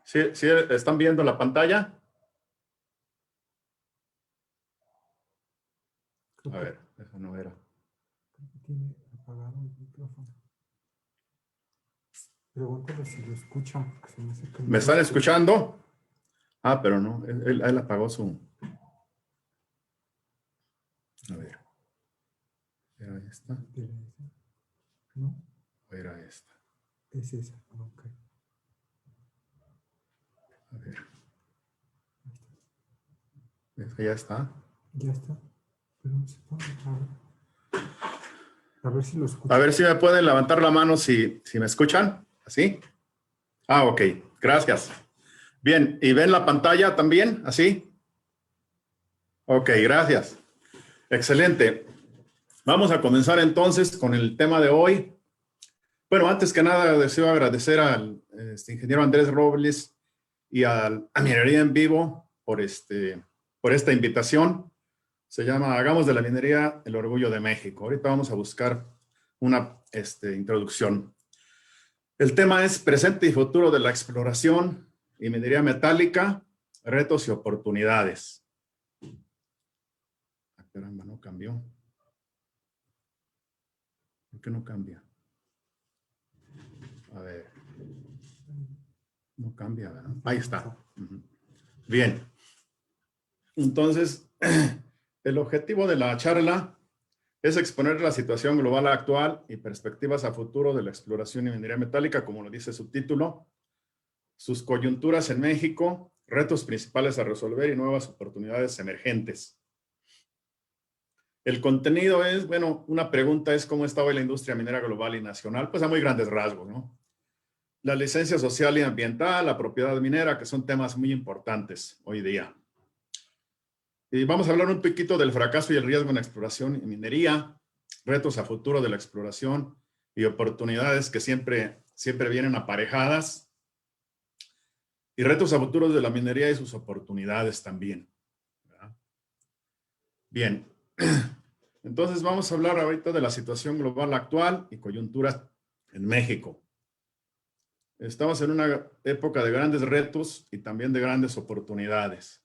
¿Sí están viendo la pantalla? A ver, eso no era. Creo que tiene apagado el micrófono. Pregúntale si lo escuchan, porque se me hace que no ¿Me lo están escuchan. escuchando? Ah, pero no, él apagó su... A ver. ¿Era esta? ¿No? ¿O era esta? Es esa. Ok. A ver. ¿Esa ya está? Ya está. Pero no se pone. A ver si lo A escuchan. ver si me pueden levantar la mano si me escuchan. ¿Así? Ah, ok. Gracias. Bien, ¿y ven la pantalla también? ¿Así? Ok, gracias. Excelente. Vamos a comenzar entonces con el tema de hoy. Bueno, antes que nada deseo agradecer al ingeniero Andrés Robles y a Minería en Vivo por esta invitación. Se llama Hagamos de la minería el orgullo de México. Ahorita vamos a buscar una introducción. El tema es presente y futuro de la exploración y minería metálica, retos y oportunidades. Ah, caramba, no cambió. ¿Por qué no cambia? A ver. No cambia, ¿verdad? Ahí está. Bien. Entonces, el objetivo de la charla es exponer la situación global actual y perspectivas a futuro de la exploración y minería metálica, como lo dice su título, sus coyunturas en México, retos principales a resolver y nuevas oportunidades emergentes. El contenido es, bueno, una pregunta es cómo está hoy la industria minera global y nacional, pues a muy grandes rasgos, ¿no? La licencia social y ambiental, la propiedad minera, que son temas muy importantes hoy día. Y vamos a hablar un poquito del fracaso y el riesgo en la exploración y minería, retos a futuro de la exploración y oportunidades que siempre vienen aparejadas, y retos a futuro de la minería y sus oportunidades también, ¿verdad? Bien, entonces vamos a hablar ahorita de la situación global actual y coyunturas en México. Estamos en una época de grandes retos y también de grandes oportunidades.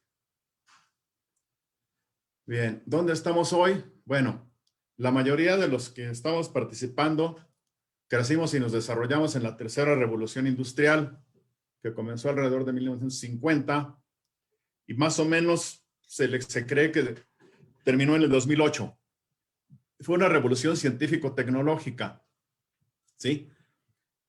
Bien, ¿dónde estamos hoy? Bueno, la mayoría de los que estamos participando crecimos y nos desarrollamos en la tercera revolución industrial, que comenzó alrededor de 1950, y más o menos se cree que terminó en el 2008. Fue una revolución científico-tecnológica, ¿sí?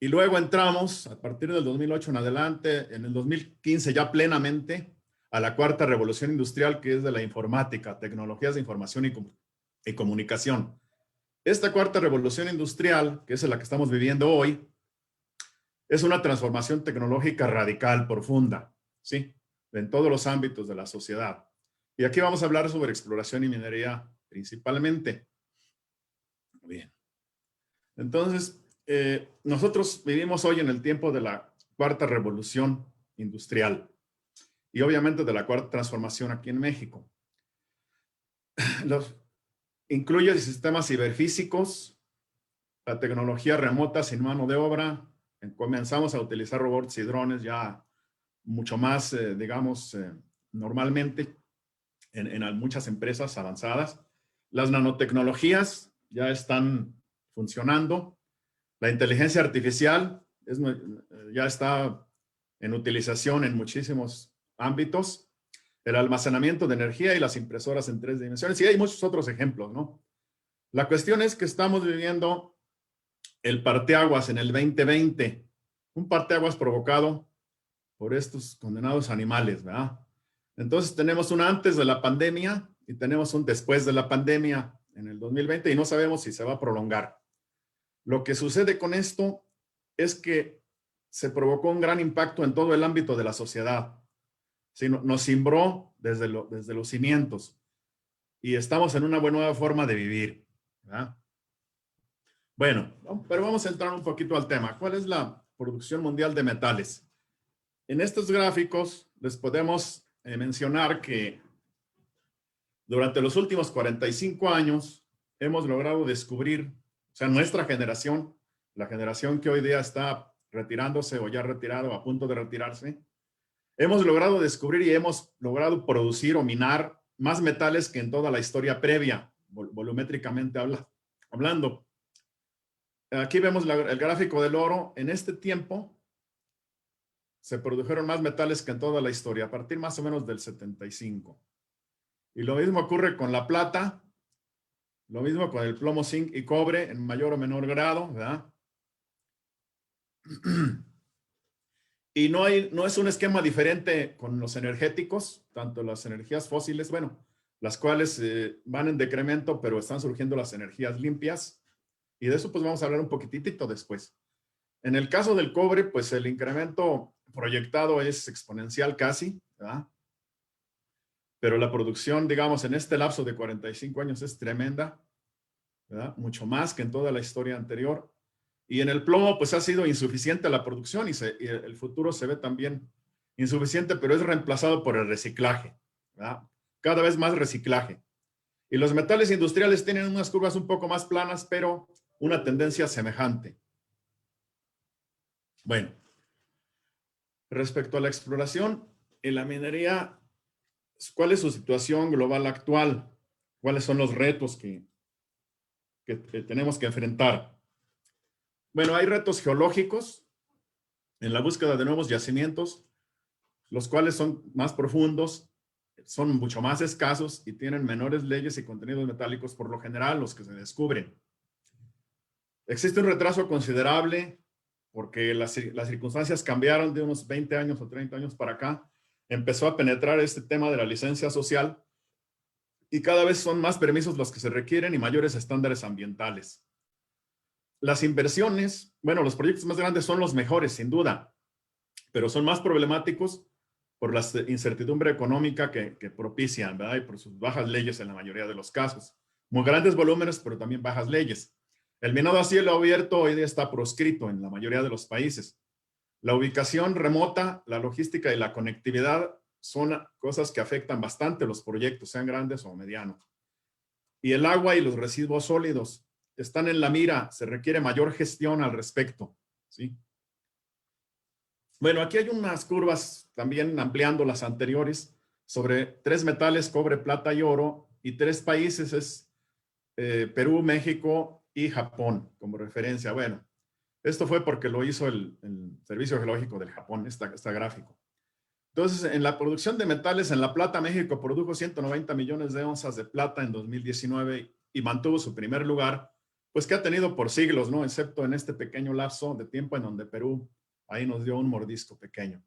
Y luego entramos, a partir del 2008 en adelante, en el 2015 ya plenamente, a la cuarta revolución industrial, que es de la informática, tecnologías de información y comunicación. Esta cuarta revolución industrial, que es la que estamos viviendo hoy, es una transformación tecnológica radical, profunda, ¿sí? En todos los ámbitos de la sociedad. Y aquí vamos a hablar sobre exploración y minería principalmente. Bien. Entonces, nosotros vivimos hoy en el tiempo de la cuarta revolución industrial y obviamente de la cuarta transformación aquí en México. Incluye sistemas ciberfísicos, la tecnología remota sin mano de obra. Comenzamos a utilizar robots y drones ya mucho más, digamos, normalmente en muchas empresas avanzadas. Las nanotecnologías ya están funcionando. La inteligencia artificial ya está en utilización en muchísimos ámbitos. El almacenamiento de energía y las impresoras en 3 dimensiones. Y hay muchos otros ejemplos, ¿no? La cuestión es que estamos viviendo el parteaguas en el 2020. Un parteaguas provocado por estos condenados animales, ¿verdad? Entonces tenemos un antes de la pandemia y tenemos un después de la pandemia en el 2020 y no sabemos si se va a prolongar. Lo que sucede con esto es que se provocó un gran impacto en todo el ámbito de la sociedad. ¿Sí? Nos cimbró desde los cimientos y estamos en una nueva forma de vivir, ¿verdad? Bueno, pero vamos a entrar un poquito al tema. ¿Cuál es la producción mundial de metales? En estos gráficos les podemos mencionar que durante los últimos 45 años hemos logrado descubrir, o sea, nuestra generación, la generación que hoy día está retirándose o ya retirado, a punto de retirarse, Hemos logrado descubrir y hemos logrado producir o minar más metales que en toda la historia previa, volumétricamente hablando. Aquí vemos el gráfico del oro. En este tiempo se produjeron más metales que en toda la historia, a partir más o menos del 75. Y lo mismo ocurre con la plata, lo mismo con el plomo, zinc y cobre en mayor o menor grado, ¿verdad? Y no es un esquema diferente con los energéticos, tanto las energías fósiles, bueno, las cuales van en decremento, pero están surgiendo las energías limpias. Y de eso pues vamos a hablar un poquitito después. En el caso del cobre, pues el incremento proyectado es exponencial casi, ¿verdad? Pero la producción, digamos, en este lapso de 45 años es tremenda, ¿verdad? Mucho más que en toda la historia anterior. Y en el plomo, pues ha sido insuficiente la producción y el futuro se ve también insuficiente, pero es reemplazado por el reciclaje, ¿verdad? Cada vez más reciclaje. Y los metales industriales tienen unas curvas un poco más planas, pero una tendencia semejante. Bueno, respecto a la exploración en la minería, ¿cuál es su situación global actual? ¿Cuáles son los retos que tenemos que enfrentar? Bueno, hay retos geológicos en la búsqueda de nuevos yacimientos, los cuales son más profundos, son mucho más escasos y tienen menores leyes y contenidos metálicos por lo general los que se descubren. Existe un retraso considerable porque las circunstancias cambiaron de unos 20 años o 30 años para acá. Empezó a penetrar este tema de la licencia social y cada vez son más permisos los que se requieren y mayores estándares ambientales. Las inversiones, bueno, los proyectos más grandes son los mejores, sin duda, pero son más problemáticos por la incertidumbre económica que propician, ¿verdad? Y por sus bajas leyes en la mayoría de los casos. Muy grandes volúmenes, pero también bajas leyes. El minado a cielo abierto hoy día está proscrito en la mayoría de los países. La ubicación remota, la logística y la conectividad son cosas que afectan bastante los proyectos, sean grandes o medianos. Y el agua y los residuos sólidos están en la mira, se requiere mayor gestión al respecto, ¿sí? Bueno, aquí hay unas curvas también ampliando las anteriores sobre 3 metales, cobre, plata y oro, y 3 países es Perú, México y Japón como referencia. Bueno, esto fue porque lo hizo el Servicio Geológico del Japón, esta gráfico. Entonces, en la producción de metales, en la plata, México produjo 190 millones de onzas de plata en 2019 y mantuvo su primer lugar, pues que ha tenido por siglos, ¿no? Excepto en este pequeño lapso de tiempo en donde Perú ahí nos dio un mordisco pequeño.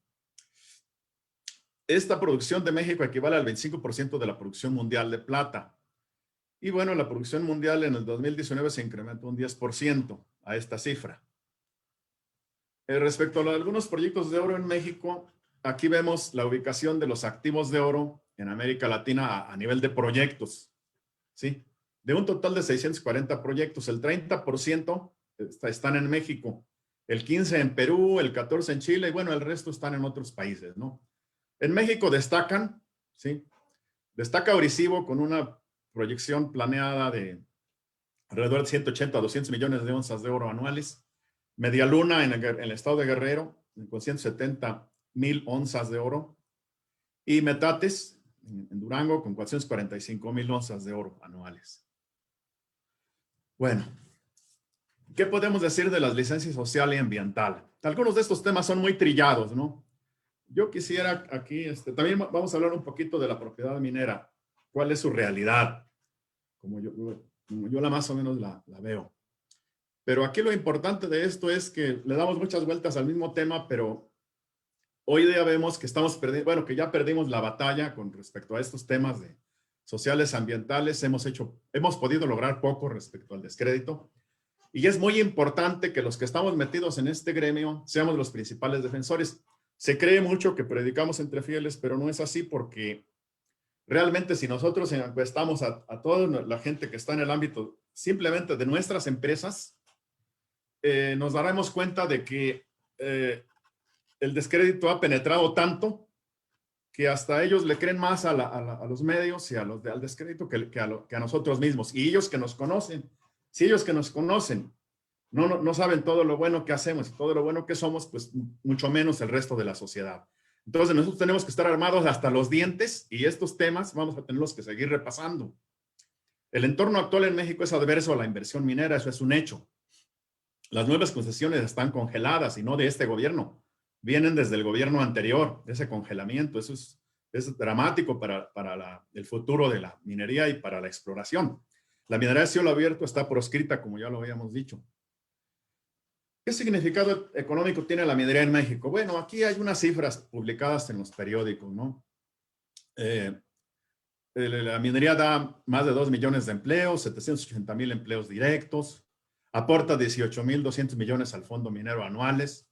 Esta producción de México equivale al 25% de la producción mundial de plata. Y bueno, la producción mundial en el 2019 se incrementó un 10% a esta cifra. Respecto a algunos proyectos de oro en México, aquí vemos la ubicación de los activos de oro en América Latina a nivel de proyectos, ¿sí? De un total de 640 proyectos, el 30% están en México, el 15% en Perú, el 14% en Chile y bueno, el resto están en otros países, ¿no? En México destacan, ¿sí? Destaca Orisyvo con una proyección planeada de alrededor de 180 a 200 millones de onzas de oro anuales. Medialuna en el estado de Guerrero con 170,000 onzas de oro. Y Metates en Durango con 445,000 onzas de oro anuales. Bueno, ¿qué podemos decir de las licencias social y ambiental? Algunos de estos temas son muy trillados, ¿no? Yo quisiera aquí, también vamos a hablar un poquito de la propiedad minera. ¿Cuál es su realidad? Como yo la más o menos la veo. Pero aquí lo importante de esto es que le damos muchas vueltas al mismo tema, pero hoy día vemos que estamos perdiendo, bueno, que ya perdimos la batalla con respecto a estos temas de sociales, ambientales. Hemos podido lograr poco respecto al descrédito. Y es muy importante que los que estamos metidos en este gremio seamos los principales defensores. Se cree mucho que predicamos entre fieles, pero no es así porque realmente si nosotros encuestamos a toda la gente que está en el ámbito simplemente de nuestras empresas, nos daremos cuenta de que el descrédito ha penetrado tanto que hasta ellos le creen más a los medios y al descrédito que a nosotros mismos. Y ellos que nos conocen, si ellos que nos conocen no saben todo lo bueno que hacemos y todo lo bueno que somos, pues mucho menos el resto de la sociedad. Entonces nosotros tenemos que estar armados hasta los dientes y estos temas vamos a tenerlos que seguir repasando. El entorno actual en México es adverso a la inversión minera, eso es un hecho. Las nuevas concesiones están congeladas y no de este gobierno. Vienen desde el gobierno anterior, ese congelamiento. Eso es dramático para el futuro de la minería y para la exploración. La minería de cielo abierto está proscrita, como ya lo habíamos dicho. ¿Qué significado económico tiene la minería en México? Bueno, aquí hay unas cifras publicadas en los periódicos, ¿no? La minería da más de 2 millones de empleos, 780,000 empleos directos, aporta 18,200 millones al fondo minero anuales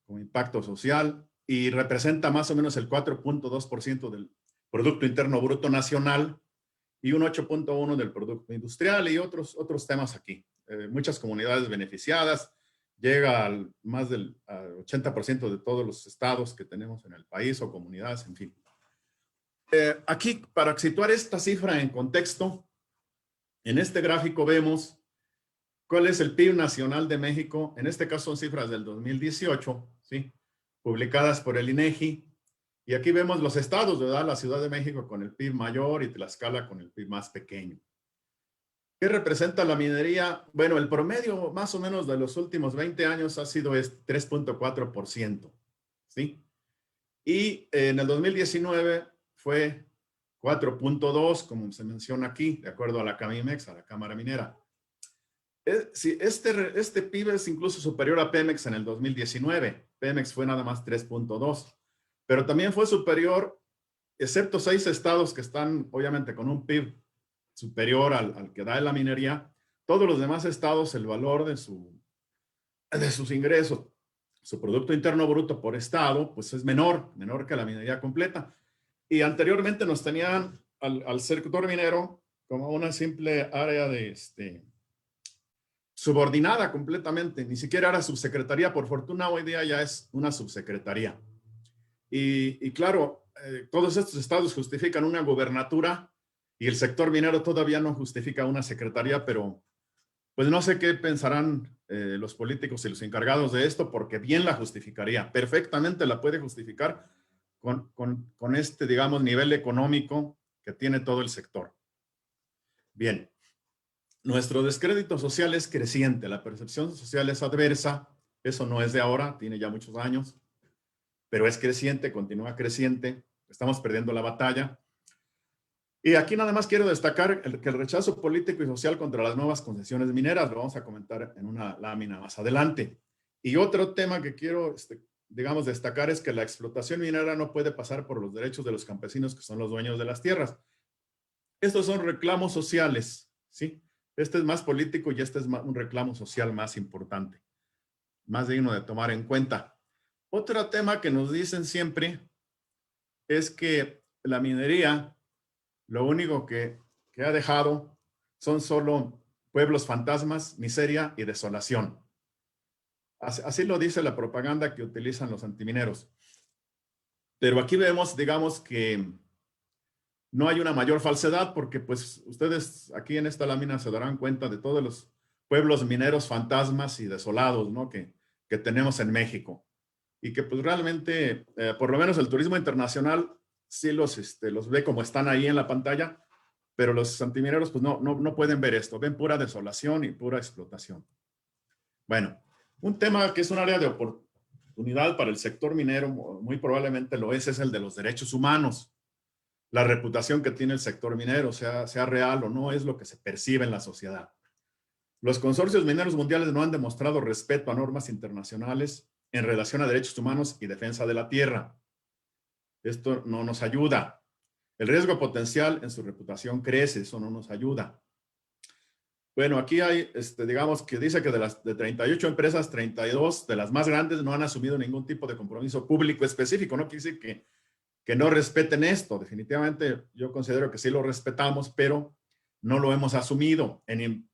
como impacto social y representa más o menos el 4.2% del Producto Interno Bruto Nacional y un 8.1% del Producto Industrial y otros temas aquí. Muchas comunidades beneficiadas, llega al más del 80% de todos los estados que tenemos en el país o comunidades, en fin. Aquí, para situar esta cifra en contexto, en este gráfico vemos cuál es el PIB nacional de México. En este caso son cifras del 2018, ¿sí? Publicadas por el INEGI. Y aquí vemos los estados, ¿verdad? La Ciudad de México con el PIB mayor y Tlaxcala con el PIB más pequeño. ¿Qué representa la minería? Bueno, el promedio más o menos de los últimos 20 años ha sido 3.4%, ¿sí? Y en el 2019 fue 4.2%, como se menciona aquí, de acuerdo a la Camimex, a la Cámara Minera. Sí, este PIB es incluso superior a Pemex en el 2019. Pemex fue nada más 3.2%, pero también fue superior, excepto 6 estados que están obviamente con un PIB superior al que da la minería. Todos los demás estados, el valor de sus ingresos, su Producto Interno Bruto por estado, pues es menor que la minería completa. Y anteriormente nos tenían al sector minero como una simple área de subordinada completamente, ni siquiera era subsecretaría. Por fortuna hoy día ya es una subsecretaría. Y claro, todos estos estados justifican una gobernatura y el sector minero todavía no justifica una secretaría, pero pues no sé qué pensarán los políticos y los encargados de esto, porque bien la justificaría, perfectamente la puede justificar con este, digamos, nivel económico que tiene todo el sector. Bien, nuestro descrédito social es creciente, la percepción social es adversa, eso no es de ahora, tiene ya muchos años, pero es creciente, continúa creciente, estamos perdiendo la batalla. Y aquí nada más quiero destacar que el rechazo político y social contra las nuevas concesiones mineras, lo vamos a comentar en una lámina más adelante. Y otro tema que quiero, digamos, destacar es que la explotación minera no puede pasar por los derechos de los campesinos, que son los dueños de las tierras. Estos son reclamos sociales, ¿sí? Este es más político y este es un reclamo social más importante, más digno de tomar en cuenta. Otro tema que nos dicen siempre es que la minería lo único que ha dejado son solo pueblos fantasmas, miseria y desolación. Así lo dice la propaganda que utilizan los antimineros. Pero aquí vemos, digamos, que no hay una mayor falsedad porque pues ustedes aquí en esta lámina se darán cuenta de todos los pueblos mineros fantasmas y desolados, ¿no? que tenemos en México. Y que pues realmente, por lo menos el turismo internacional sí los ve como están ahí en la pantalla, pero los antimineros pues no pueden ver esto, ven pura desolación y pura explotación. Bueno, un tema que es un área de oportunidad para el sector minero, muy probablemente lo es el de los derechos humanos. La reputación que tiene el sector minero, sea real o no, es lo que se percibe en la sociedad. Los consorcios mineros mundiales no han demostrado respeto a normas internacionales en relación a derechos humanos y defensa de la tierra. Esto no nos ayuda. El riesgo potencial en su reputación crece, eso no nos ayuda. Bueno, aquí hay, digamos que dice que de 38 empresas, 32 de las más grandes no han asumido ningún tipo de compromiso público específico. No quiere decir que no respeten esto. Definitivamente yo considero que sí lo respetamos, pero no lo hemos asumido en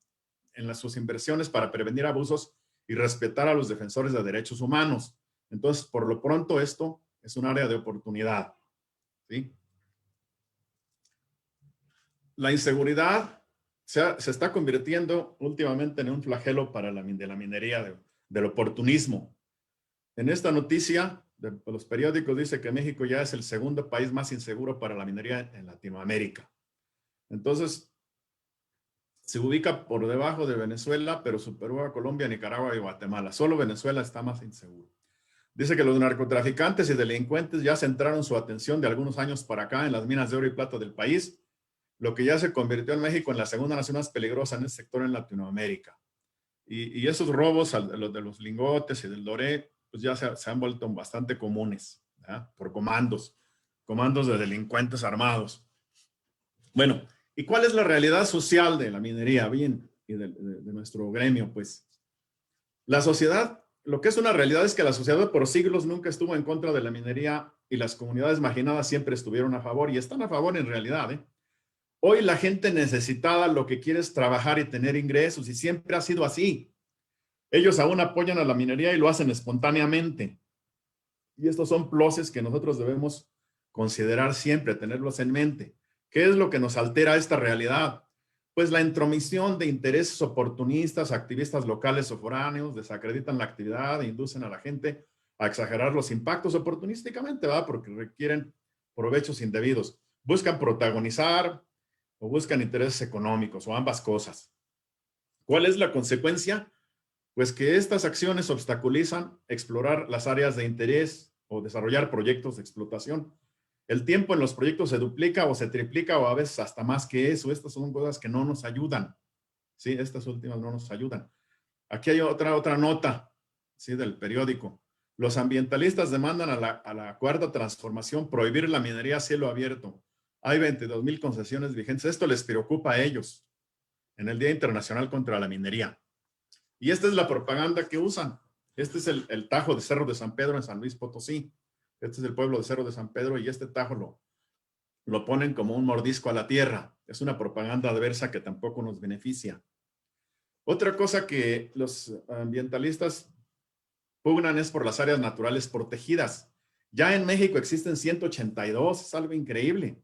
sus inversiones para prevenir abusos y respetar a los defensores de derechos humanos. Entonces, por lo pronto, esto es un área de oportunidad, ¿sí? La inseguridad se está convirtiendo últimamente en un flagelo para de la minería, del oportunismo. En esta noticia de los periódicos dice que México ya es el segundo país más inseguro para la minería en Latinoamérica. Entonces, se ubica por debajo de Venezuela, pero superó a Colombia, Nicaragua y Guatemala. Solo Venezuela está más inseguro. Dice que los narcotraficantes y delincuentes ya centraron su atención de algunos años para acá en las minas de oro y plata del país, lo que ya se convirtió en México en la segunda nación más peligrosa en el sector en Latinoamérica. Y esos robos de los lingotes y del doré, pues ya se han vuelto bastante comunes, ¿verdad? Por comandos de delincuentes armados. Bueno, ¿y cuál es la realidad social de la minería? Bien, y de nuestro gremio, pues. La sociedad, lo que es una realidad es que la sociedad por siglos nunca estuvo en contra de la minería y las comunidades marginadas siempre estuvieron a favor y están a favor en realidad, ¿eh? Hoy la gente necesitada lo que quiere es trabajar y tener ingresos y siempre ha sido así. Ellos aún apoyan a la minería y lo hacen espontáneamente. Y estos son pluses que nosotros debemos considerar siempre, tenerlos en mente. ¿Qué es lo que nos altera esta realidad? Pues la intromisión de intereses oportunistas, activistas locales o foráneos, desacreditan la actividad e inducen a la gente a exagerar los impactos oportunísticamente, ¿verdad? Porque requieren provechos indebidos. Buscan protagonizar o buscan intereses económicos o ambas cosas. ¿Cuál es la consecuencia? Pues que estas acciones obstaculizan explorar las áreas de interés o desarrollar proyectos de explotación. El tiempo en los proyectos se duplica o se triplica o a veces hasta más que eso. Estas son cosas que no nos ayudan. Sí, estas últimas no nos ayudan. Aquí hay otra nota, sí, del periódico. Los ambientalistas demandan a la cuarta transformación prohibir la minería a cielo abierto. Hay 22,000 concesiones vigentes. Esto les preocupa a ellos en el Día Internacional contra la Minería. Y esta es la propaganda que usan. Este es el tajo de Cerro de San Pedro en San Luis Potosí. Este es el pueblo de Cerro de San Pedro y este tajo lo ponen como un mordisco a la tierra. Es una propaganda adversa que tampoco nos beneficia. Otra cosa que los ambientalistas pugnan es por las áreas naturales protegidas. Ya en México existen 182, es algo increíble.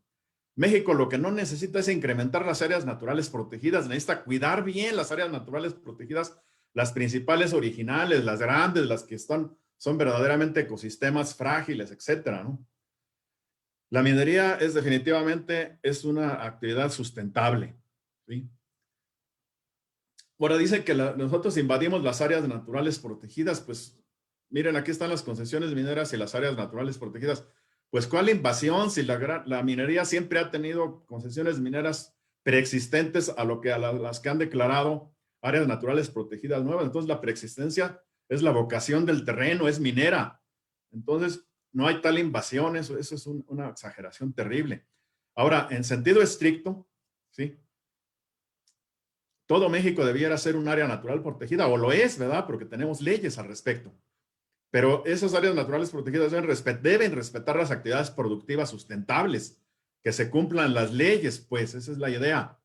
México lo que no necesita es incrementar las áreas naturales protegidas, necesita cuidar bien las áreas naturales protegidas, las principales originales, las grandes, las que son verdaderamente ecosistemas frágiles, etcétera, ¿no? La minería definitivamente es una actividad sustentable, ¿sí? Ahora dice que nosotros invadimos las áreas naturales protegidas, pues miren, aquí están las concesiones mineras y las áreas naturales protegidas. Pues ¿cuál invasión si la minería siempre ha tenido concesiones mineras preexistentes a las que han declarado áreas naturales protegidas nuevas? Entonces la preexistencia es la vocación del terreno, es minera. Entonces no hay tal invasión, eso es una exageración terrible. Ahora, en sentido estricto, ¿sí? Todo México debiera ser un área natural protegida, o lo es, ¿verdad? Porque tenemos leyes al respecto. Pero esas áreas naturales protegidas deben respetar las actividades productivas sustentables, que se cumplan las leyes, pues esa es la idea.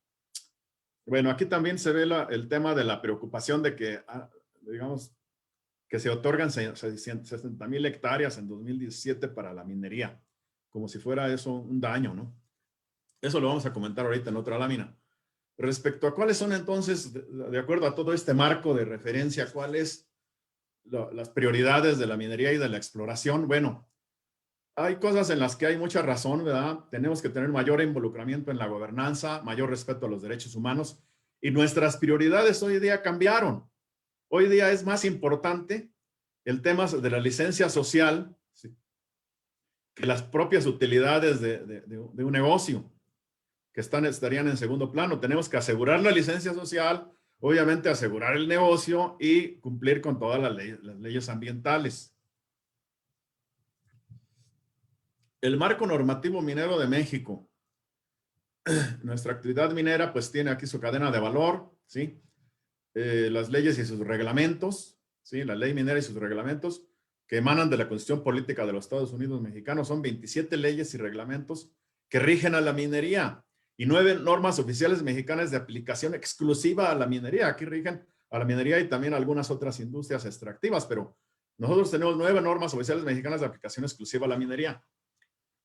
Bueno, aquí también se ve el tema de la preocupación de que, digamos, que se otorgan 60,000 hectáreas en 2017 para la minería, como si fuera eso un daño, ¿no? Eso lo vamos a comentar ahorita en otra lámina. Respecto a cuáles son entonces, de acuerdo a todo este marco de referencia, cuáles las prioridades de la minería y de la exploración. Bueno, hay cosas en las que hay mucha razón, ¿verdad? Tenemos que tener mayor involucramiento en la gobernanza, mayor respeto a los derechos humanos y nuestras prioridades hoy día cambiaron. Hoy día es más importante el tema de la licencia social, ¿sí?, que las propias utilidades de un negocio, que estarían en segundo plano. Tenemos que asegurar la licencia social, obviamente asegurar el negocio y cumplir con todas las leyes ambientales. El marco normativo minero de México. Nuestra actividad minera pues tiene aquí su cadena de valor, ¿sí? Las leyes y sus reglamentos, ¿sí? La ley minera y sus reglamentos que emanan de la Constitución Política de los Estados Unidos Mexicanos. Son 27 leyes y reglamentos que rigen a la minería y 9 normas oficiales mexicanas de aplicación exclusiva a la minería. Aquí rigen a la minería y también a algunas otras industrias extractivas, pero nosotros tenemos 9 normas oficiales mexicanas de aplicación exclusiva a la minería.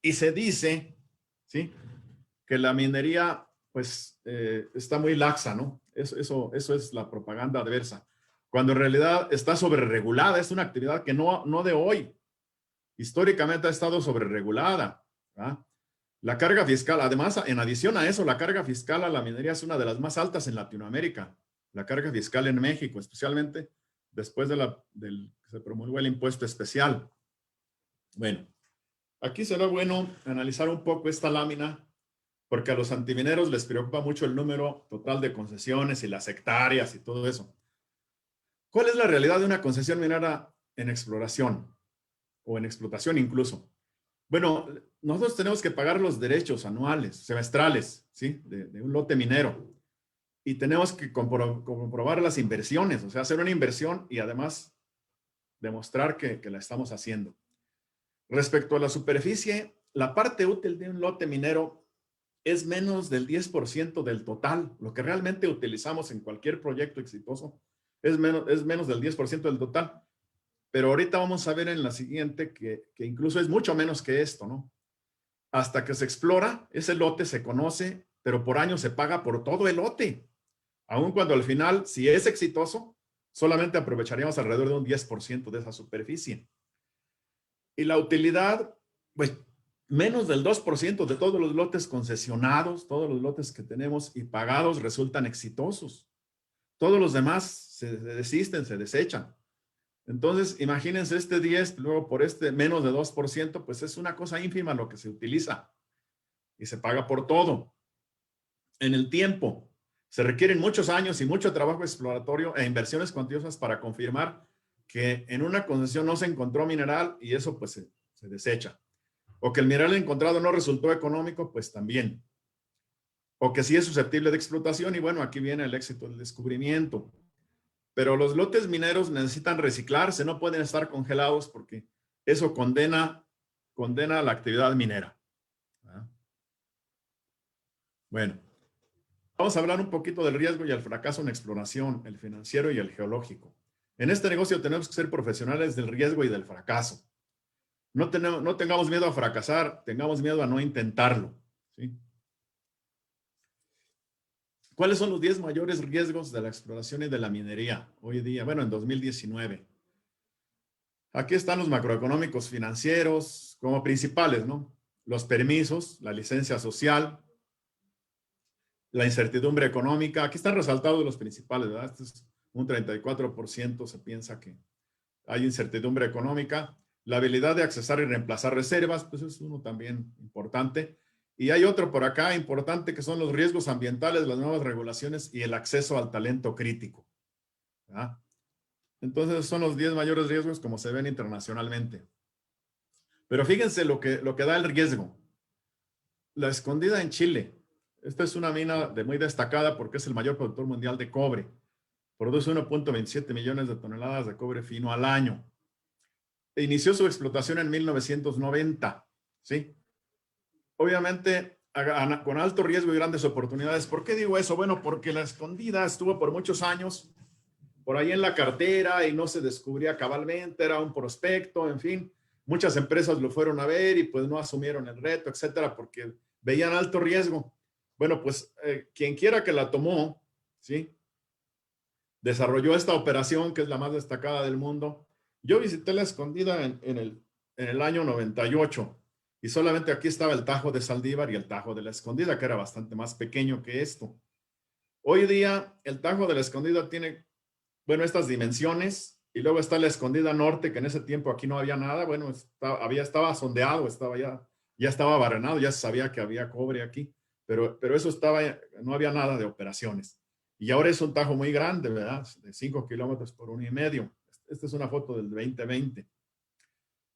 Y se dice, ¿sí?, que la minería, pues, está muy laxa, ¿no? Eso es la propaganda adversa. Cuando en realidad está sobreregulada, es una actividad que no de hoy. históricamente ha estado sobreregulada, ¿verdad? La carga fiscal, además, en adición a eso, la carga fiscal a la minería es una de las más altas en Latinoamérica. La carga fiscal en México, especialmente después de que se promulgó el impuesto especial. Bueno, aquí será bueno analizar un poco esta lámina, porque a los antimineros les preocupa mucho el número total de concesiones y las hectáreas y todo eso. ¿Cuál es la realidad de una concesión minera en exploración o en explotación incluso? Bueno, nosotros tenemos que pagar los derechos anuales, semestrales, ¿sí? De un lote minero. Y tenemos que comprobar las inversiones, o sea, hacer una inversión y además demostrar que la estamos haciendo. Respecto a la superficie, la parte útil de un lote minero es menos del 10% del total. Lo que realmente utilizamos en cualquier proyecto exitoso es menos del 10% del total. Pero ahorita vamos a ver en la siguiente que incluso es mucho menos que esto, ¿no? Hasta que se explora, ese lote se conoce, pero por año se paga por todo el lote. Aun cuando al final, si es exitoso, solamente aprovecharíamos alrededor de un 10% de esa superficie. Y la utilidad, pues, menos del 2% de todos los lotes concesionados, todos los lotes que tenemos y pagados resultan exitosos. Todos los demás se desisten, se desechan. Entonces, imagínense este 10, luego por este menos de 2%, pues es una cosa ínfima lo que se utiliza y se paga por todo. En el tiempo, se requieren muchos años y mucho trabajo exploratorio e inversiones cuantiosas para confirmar que en una concesión no se encontró mineral y eso pues se desecha. O que el mineral encontrado no resultó económico, pues también. O que sí es susceptible de explotación y bueno, aquí viene el éxito del descubrimiento. Pero los lotes mineros necesitan reciclarse, no pueden estar congelados porque eso condena la actividad minera. ¿Ah? Bueno, vamos a hablar un poquito del riesgo y el fracaso en exploración, el financiero y el geológico. En este negocio tenemos que ser profesionales del riesgo y del fracaso. No tengamos miedo a fracasar, tengamos miedo a no intentarlo, ¿sí? ¿Cuáles son los 10 mayores riesgos de la exploración y de la minería hoy día? Bueno, en 2019. Aquí están los macroeconómicos financieros como principales, ¿no? Los permisos, la licencia social, la incertidumbre económica. Aquí están resaltados los principales, ¿verdad? Este es un 34% se piensa que hay incertidumbre económica. La habilidad de accesar y reemplazar reservas, pues es uno también importante. Y hay otro por acá importante que son los riesgos ambientales, las nuevas regulaciones y el acceso al talento crítico, ¿verdad? Entonces son los 10 mayores riesgos como se ven internacionalmente. Pero fíjense lo que da el riesgo. La Escondida en Chile. Esta es una mina muy destacada porque es el mayor productor mundial de cobre. Produce 1.27 millones de toneladas de cobre fino al año. Inició su explotación en 1990, ¿sí? Obviamente con alto riesgo y grandes oportunidades. ¿Por qué digo eso? Bueno, porque la Escondida estuvo por muchos años por ahí en la cartera y no se descubría cabalmente, era un prospecto, en fin. Muchas empresas lo fueron a ver y pues no asumieron el reto, etcétera, porque veían alto riesgo. Bueno, pues quien quiera que la tomó, ¿sí? Desarrolló esta operación que es la más destacada del mundo. Yo visité la Escondida en el año 98 y solamente aquí estaba el Tajo de Saldívar y el Tajo de la Escondida, que era bastante más pequeño que esto. Hoy día el Tajo de la Escondida tiene, bueno, estas dimensiones, y luego está la Escondida Norte, que en ese tiempo aquí no había nada, bueno, estaba sondeado, ya estaba barrenado, ya se sabía que había cobre aquí, pero eso no había nada de operaciones. Y ahora es un tajo muy grande, ¿verdad? De 5 kilómetros por 1,5. Esta es una foto del 2020.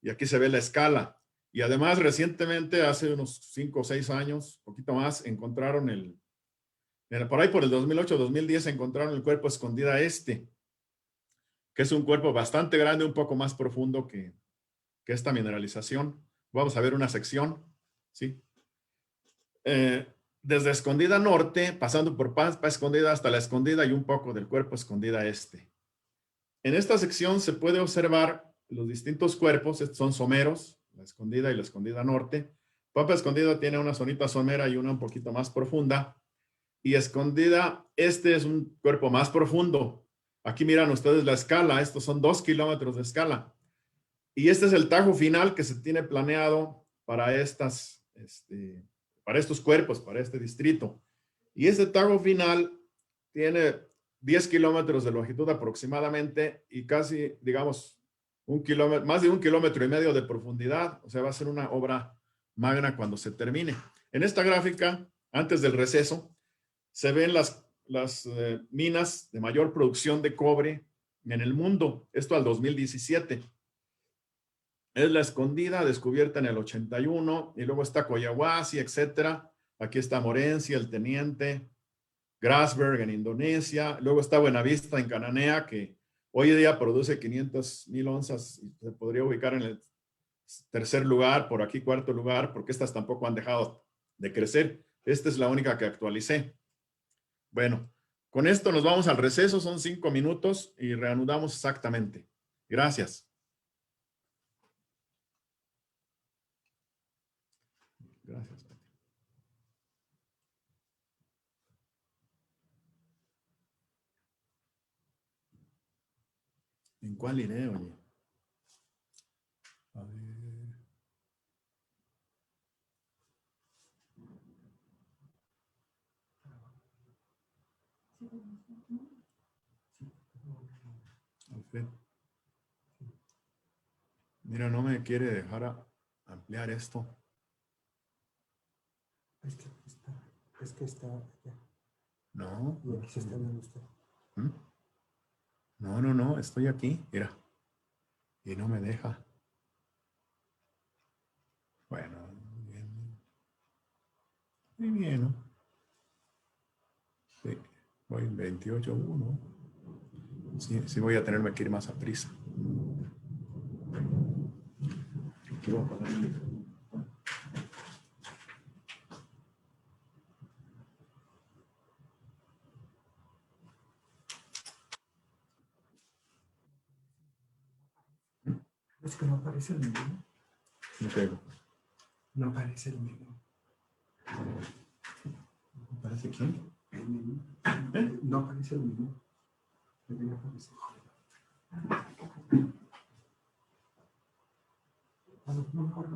Y aquí se ve la escala. Y además, recientemente, hace unos 5 o 6 años, poquito más, encontraron por ahí por el 2008-2010, encontraron el cuerpo Escondida Este, que es un cuerpo bastante grande, un poco más profundo que esta mineralización. Vamos a ver una sección, ¿sí? Desde Escondida Norte, pasando por Pampa Escondida hasta la Escondida y un poco del cuerpo Escondida Este. En esta sección se puede observar los distintos cuerpos, estos son someros, la Escondida y la Escondida Norte. Pampa Escondida tiene una zonita somera y una un poquito más profunda. Y Escondida Este es un cuerpo más profundo. Aquí miran ustedes la escala, estos son 2 kilómetros de escala. Y este es el tajo final que se tiene planeado para para estos cuerpos, para este distrito. Y este tajo final tiene 10 kilómetros de longitud aproximadamente y casi, digamos, más de 1,5 kilómetros de profundidad. O sea, va a ser una obra magna cuando se termine. En esta gráfica, antes del receso, se ven las minas de mayor producción de cobre en el mundo. Esto al 2017. Es la Escondida, descubierta en el 81, y luego está Collahuasi, etcétera. Aquí está Morenci, el Teniente, Grasberg en Indonesia. Luego está Buenavista en Cananea, que hoy día produce 500,000 onzas y se podría ubicar en el tercer lugar, por aquí cuarto lugar, porque estas tampoco han dejado de crecer. Esta es la única que actualicé. Bueno, con esto nos vamos al receso, son 5 minutos y reanudamos exactamente. Gracias. Gracias. ¿En cuál iré, oye? A ver. Alfred. Mira, no me quiere dejar ampliar esto. Es que está allá. No. Y aquí se está viendo usted. ¿Mm? No, estoy aquí, mira. Y no me deja. Bueno, bien. Muy bien, ¿no? Sí, voy en 28:1. Sí, voy a tenerme que ir más a prisa. Aquí voy a apagar el micrófono. Es que no aparece el menú. No pego. No aparece el menú. ¿Parece quién? El menú. No aparece el menú. Debería aparecer. A lo mejor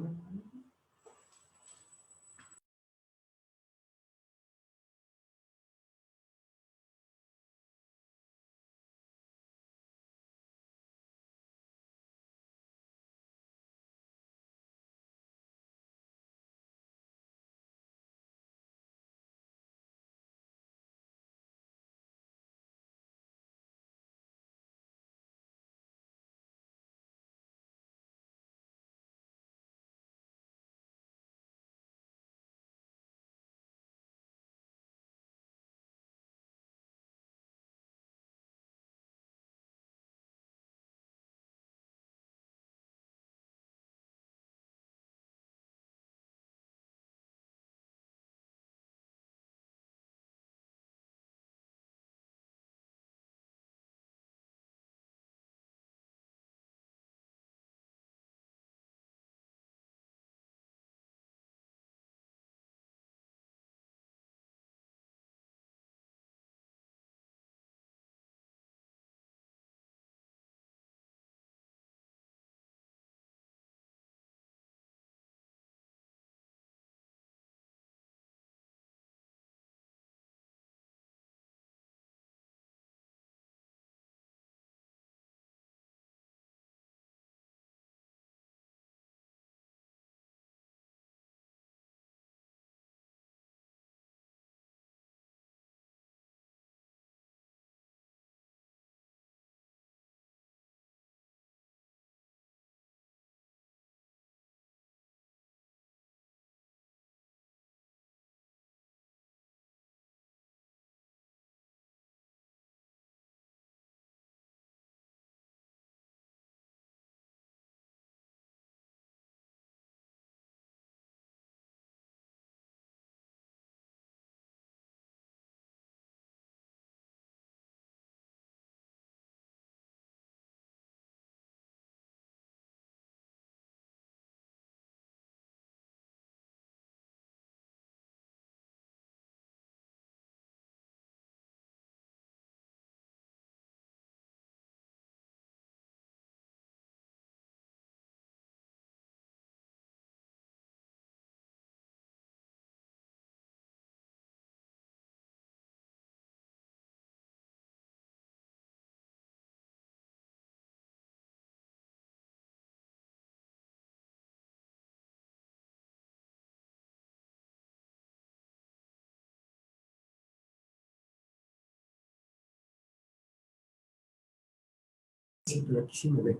Sí, pero aquí sí me ve.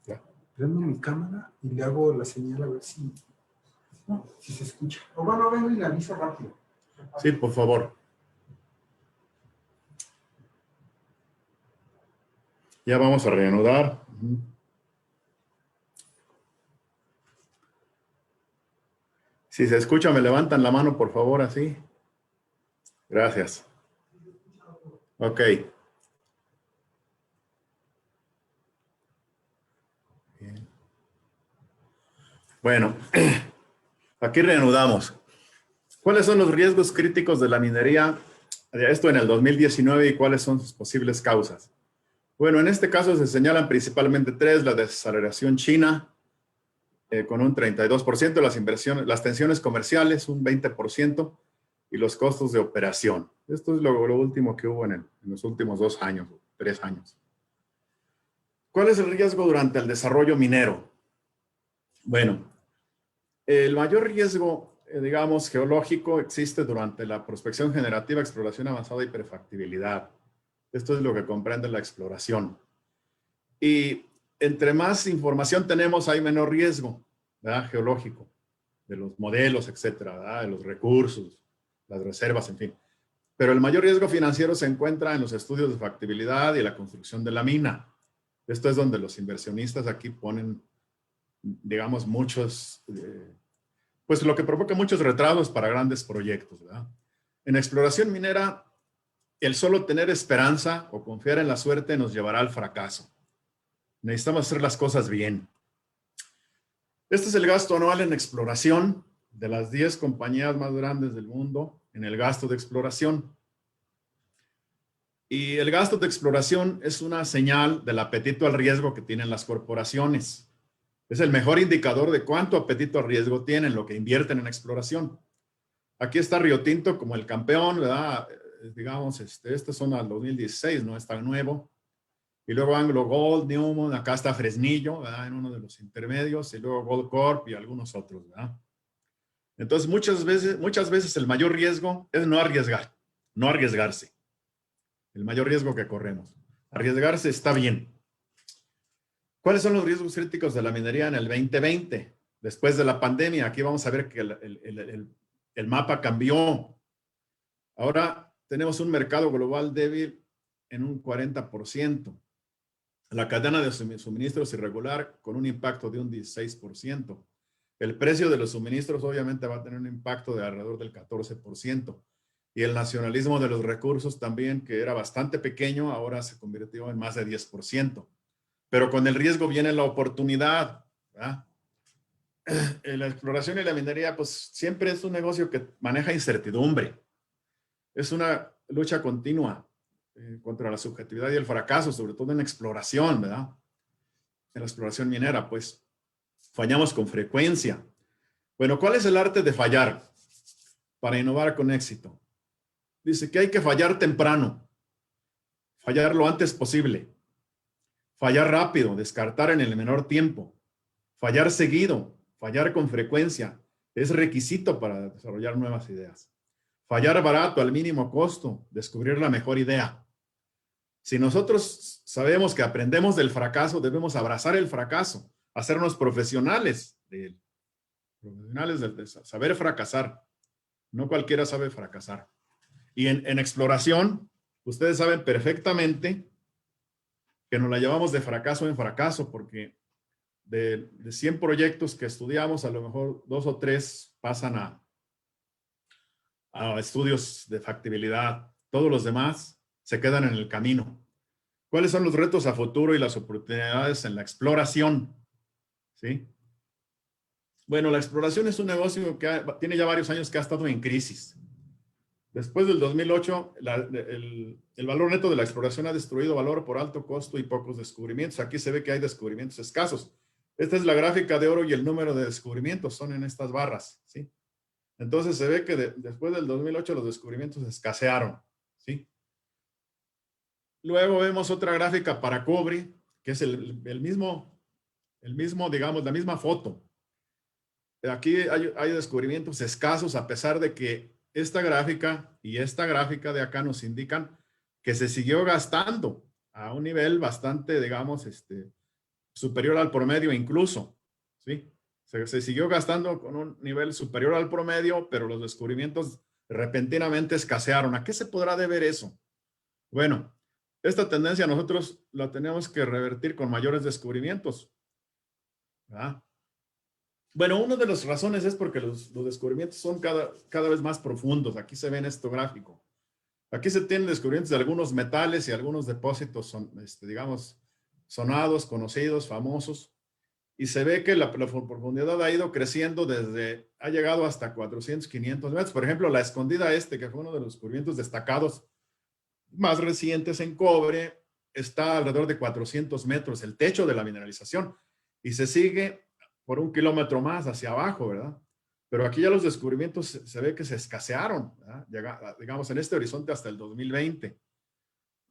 Ya. Prendo mi cámara y le hago la señal a ver si se escucha. O bueno, vengo y le aviso rápido. Sí, por favor. Ya vamos a reanudar. Si se escucha, me levantan la mano, por favor, así. Gracias. Ok. Bien. Bueno, aquí reanudamos. ¿Cuáles son los riesgos críticos de la minería? Esto en el 2019 y cuáles son sus posibles causas. Bueno, en este caso se señalan principalmente tres: la desaceleración china, con un 32%, las inversiones, las tensiones comerciales, un 20%, y los costos de operación. Esto es lo último que hubo en los últimos 2 años, 3 años. ¿Cuál es el riesgo durante el desarrollo minero? Bueno, el mayor riesgo, digamos, geológico existe durante la prospección generativa, exploración avanzada y prefactibilidad. Esto es lo que comprende la exploración. Y entre más información tenemos, hay menor riesgo, ¿verdad? Geológico, de los modelos, etcétera, ¿verdad? De los recursos, las reservas, en fin. Pero el mayor riesgo financiero se encuentra en los estudios de factibilidad y la construcción de la mina. Esto es donde los inversionistas aquí ponen, digamos, muchos, pues lo que provoca muchos retrasos para grandes proyectos, ¿verdad? En exploración minera, el solo tener esperanza o confiar en la suerte nos llevará al fracaso. Necesitamos hacer las cosas bien. Este es el gasto anual en exploración de las 10 compañías más grandes del mundo en el gasto de exploración. Y el gasto de exploración es una señal del apetito al riesgo que tienen las corporaciones. Es el mejor indicador de cuánto apetito al riesgo tienen, lo que invierten en exploración. Aquí está Río Tinto como el campeón, ¿verdad? Digamos, este son al 2016, no es tan nuevo. Y luego Anglo Gold, Newmont, acá está Fresnillo, ¿verdad? En uno de los intermedios, y luego Gold Corp y algunos otros, ¿verdad? Entonces, muchas veces el mayor riesgo es no arriesgar, no arriesgarse. El mayor riesgo que corremos. Arriesgarse está bien. ¿Cuáles son los riesgos críticos de la minería en el 2020? Después de la pandemia, aquí vamos a ver que el mapa cambió. Ahora tenemos un mercado global débil en un 40%. La cadena de suministros irregular con un impacto de un 16%. El precio de los suministros obviamente va a tener un impacto de alrededor del 14%. Y el nacionalismo de los recursos también, que era bastante pequeño, ahora se convirtió en más de 10%. Pero con el riesgo viene la oportunidad, ¿verdad? La exploración y la minería, pues siempre es un negocio que maneja incertidumbre. Es una lucha continua contra la subjetividad y el fracaso, sobre todo en exploración, ¿verdad? En la exploración minera, pues fallamos con frecuencia. Bueno, ¿cuál es el arte de fallar para innovar con éxito? Dice que hay que fallar temprano, fallar lo antes posible, fallar rápido, descartar en el menor tiempo, fallar seguido, fallar con frecuencia. Es requisito para desarrollar nuevas ideas. Fallar barato, al mínimo costo, descubrir la mejor idea. Si nosotros sabemos que aprendemos del fracaso, debemos abrazar el fracaso, hacernos profesionales de él, profesionales de saber fracasar. No cualquiera sabe fracasar. Y en exploración, ustedes saben perfectamente que nos la llevamos de fracaso en fracaso, porque de 100 proyectos que estudiamos, a lo mejor 2 o 3 pasan a estudios de factibilidad. Todos los demás se quedan en el camino. ¿Cuáles son los retos a futuro y las oportunidades en la exploración? ¿Sí? Bueno, la exploración es un negocio que tiene ya varios años que ha estado en crisis. Después del 2008, el valor neto de la exploración ha destruido valor por alto costo y pocos descubrimientos. Aquí se ve que hay descubrimientos escasos. Esta es la gráfica de oro y el número de descubrimientos son en estas barras, ¿sí? Entonces se ve que después del 2008 los descubrimientos escasearon, ¿sí? Luego vemos otra gráfica para cobre, que es el mismo, digamos, la misma foto. Aquí hay descubrimientos escasos, a pesar de que esta gráfica y esta gráfica de acá nos indican que se siguió gastando. a un nivel bastante, digamos, superior al promedio incluso, ¿sí? Se siguió gastando con un nivel superior al promedio, pero los descubrimientos repentinamente escasearon. ¿A qué se podrá deber eso? Bueno, esta tendencia nosotros la tenemos que revertir con mayores descubrimientos, ¿verdad? Bueno, una de las razones es porque los descubrimientos son cada vez más profundos. Aquí se ve en este gráfico. Aquí se tienen descubrimientos de algunos metales y algunos depósitos, son, digamos, sonados, conocidos, famosos. Y se ve que la profundidad ha ido creciendo ha llegado hasta 400, 500 metros. Por ejemplo, la Escondida que fue uno de los descubrimientos destacados más recientes en cobre, está alrededor de 400 metros, el techo de la mineralización. Y se sigue por 1 kilómetro más hacia abajo, ¿verdad? Pero aquí ya los descubrimientos se ve que se escasearon, ¿verdad? Digamos, en este horizonte hasta el 2020.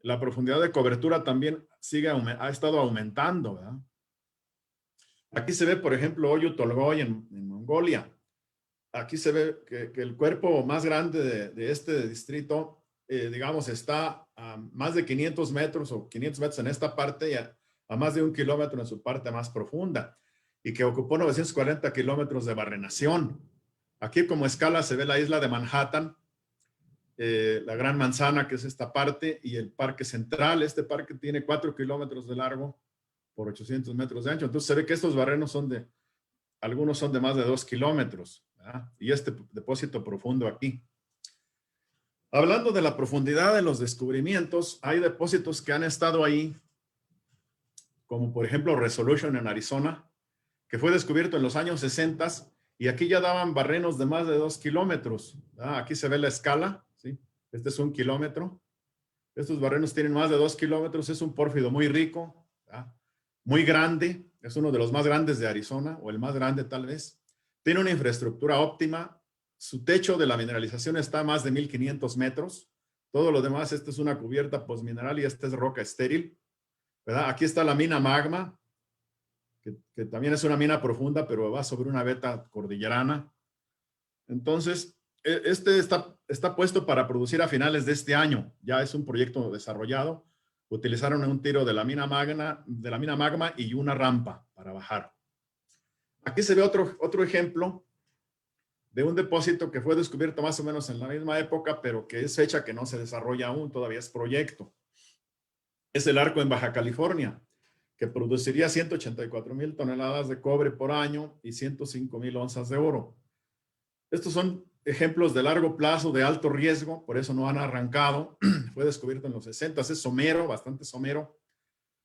La profundidad de cobertura también ha estado aumentando, ¿verdad? Aquí se ve, por ejemplo, Oyu Tolgoi en Mongolia. Aquí se ve que el cuerpo más grande de este distrito, digamos, está a más de 500 metros o 500 metros en esta parte y a más de 1 kilómetro en su parte más profunda, y que ocupó 940 kilómetros de barrenación. Aquí como escala se ve la isla de Manhattan, la Gran Manzana, que es esta parte, y el Parque Central. Este parque tiene 4 kilómetros de largo por 800 metros de ancho. Entonces se ve que estos barrenos algunos son de más de 2 kilómetros, ¿verdad? Y este depósito profundo aquí. Hablando de la profundidad de los descubrimientos, hay depósitos que han estado ahí, como por ejemplo Resolution en Arizona, que fue descubierto en los años 60, y aquí ya daban barrenos de más de 2 kilómetros. Aquí se ve la escala, ¿sí? Este es 1 kilómetro. Estos barrenos tienen más de 2 kilómetros. Es un pórfido muy rico, ¿verdad? Muy grande. Es uno de los más grandes de Arizona, o el más grande tal vez. Tiene una infraestructura óptima. Su techo de la mineralización está a más de 1500 metros. Todo lo demás, esta es una cubierta postmineral y esta es roca estéril, ¿verdad? Aquí está la mina Magma, que también es una mina profunda, pero va sobre una veta cordillerana. Entonces, está puesto para producir a finales de este año. Ya es un proyecto desarrollado. Utilizaron un tiro de la mina Magma y una rampa para bajar. Aquí se ve otro ejemplo de un depósito que fue descubierto más o menos en la misma época, pero que es fecha que no se desarrolla aún, todavía es proyecto. Es el Arco en Baja California, que produciría 184,000 toneladas de cobre por año y 105,000 onzas de oro. Estos son ejemplos de largo plazo, de alto riesgo, por eso no han arrancado. Fue descubierto en los 60, es somero, bastante somero,